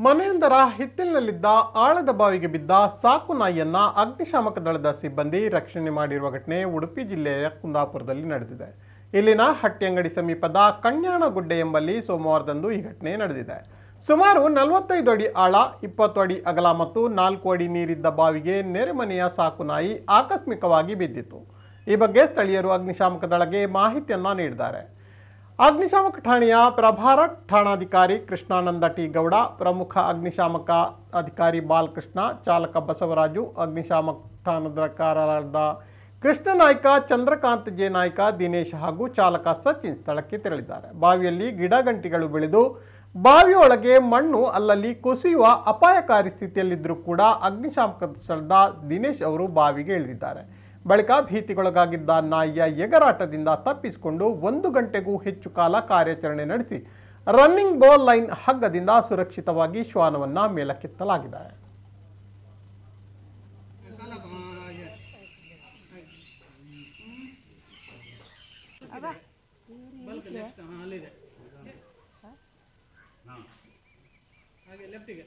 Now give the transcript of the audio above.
ಮನೆಯೊಂದರ ಹಿತ್ತಲಿನಲ್ಲಿದ್ದ ಆಳದ ಬಾವಿಗೆ ಬಿದ್ದ ಸಾಕು ನಾಯಿಯನ್ನ ಅಗ್ನಿಶಾಮಕ ದಳದ ಸಿಬ್ಬಂದಿ ರಕ್ಷಣೆ ಮಾಡಿರುವ ಘಟನೆ ಉಡುಪಿ ಜಿಲ್ಲೆಯ ಕುಂದಾಪುರದಲ್ಲಿ ನಡೆದಿದೆ. ಇಲ್ಲಿನ ಹಟ್ಟಿಯಂಗಡಿ ಸಮೀಪದ ಕಣ್ಯಾಣಗುಡ್ಡೆ ಎಂಬಲ್ಲಿ ಸೋಮವಾರದಂದು ಈ ಘಟನೆ ನಡೆದಿದೆ. ಸುಮಾರು 45 ಅಡಿ ಆಳ, 20 ಅಡಿ ಅಗಲ ಮತ್ತು 4 ಅಡಿ ನೀರಿದ್ದ ಬಾವಿಗೆ ನೆರೆಮನೆಯ ಸಾಕು ನಾಯಿ ಆಕಸ್ಮಿಕವಾಗಿ ಬಿದ್ದಿತ್ತು. ಈ ಬಗ್ಗೆ ಸ್ಥಳೀಯರು ಅಗ್ನಿಶಾಮಕ ದಳಕ್ಕೆ ಮಾಹಿತಿಯನ್ನ ನೀಡಿದ್ದಾರೆ. ಅಗ್ನಿಶಾಮಕ ಠಾಣೆಯ ಪ್ರಭಾರ ಠಾಣಾಧಿಕಾರಿ ಕೃಷ್ಣಾನಂದ ಟಿ ಗೌಡ, ಪ್ರಮುಖ ಅಗ್ನಿಶಾಮಕ ಅಧಿಕಾರಿ ಬಾಲಕೃಷ್ಣ, ಚಾಲಕ ಬಸವರಾಜು, ಅಗ್ನಿಶಾಮಕ ಠಾಣಾಧಿಕಾರಿಗಳಾದ ಕೃಷ್ಣ ನಾಯ್ಕ, ಚಂದ್ರಕಾಂತ್ ಜೆ ನಾಯ್ಕ, ದಿನೇಶ್ ಹಾಗೂ ಚಾಲಕ ಸಚಿನ್ ಸ್ಥಳಕ್ಕೆ ತೆರಳಿದ್ದಾರೆ. ಬಾವಿಯಲ್ಲಿ ಗಿಡಗಂಟಿಗಳು ಬೆಳೆದು ಬಾವಿಯೊಳಗೆ ಮಣ್ಣು ಅಲ್ಲಲ್ಲಿ ಕುಸಿಯುವ ಅಪಾಯಕಾರಿ ಸ್ಥಿತಿಯಲ್ಲಿದ್ದರೂ ಕೂಡ ಅಗ್ನಿಶಾಮಕ ದಳದ ದಿನೇಶ್ ಅವರು ಬಾವಿಗೆ ಇಳಿದಿದ್ದಾರೆ. ಬಳಿಕ ಭೀತಿಗೊಳಗಾಗಿದ್ದ ನಾಯಿಯ ಎಗರಾಟದಿಂದ ತಪ್ಪಿಸಿಕೊಂಡು 1 ಗಂಟೆಗೂ ಹೆಚ್ಚು ಕಾಲ ಕಾರ್ಯಾಚರಣೆ ನಡೆಸಿ ರನ್ನಿಂಗ್ ಬೋಲ್ ಲೈನ್ ಹಗ್ಗದಿಂದ ಸುರಕ್ಷಿತವಾಗಿ ಶ್ವಾನವನ್ನ ಮೇಲಕ್ಕೆತ್ತಲಾಗಿದೆ. ಹಾಗೆ ಲೆಫ್ಟಿಗೆ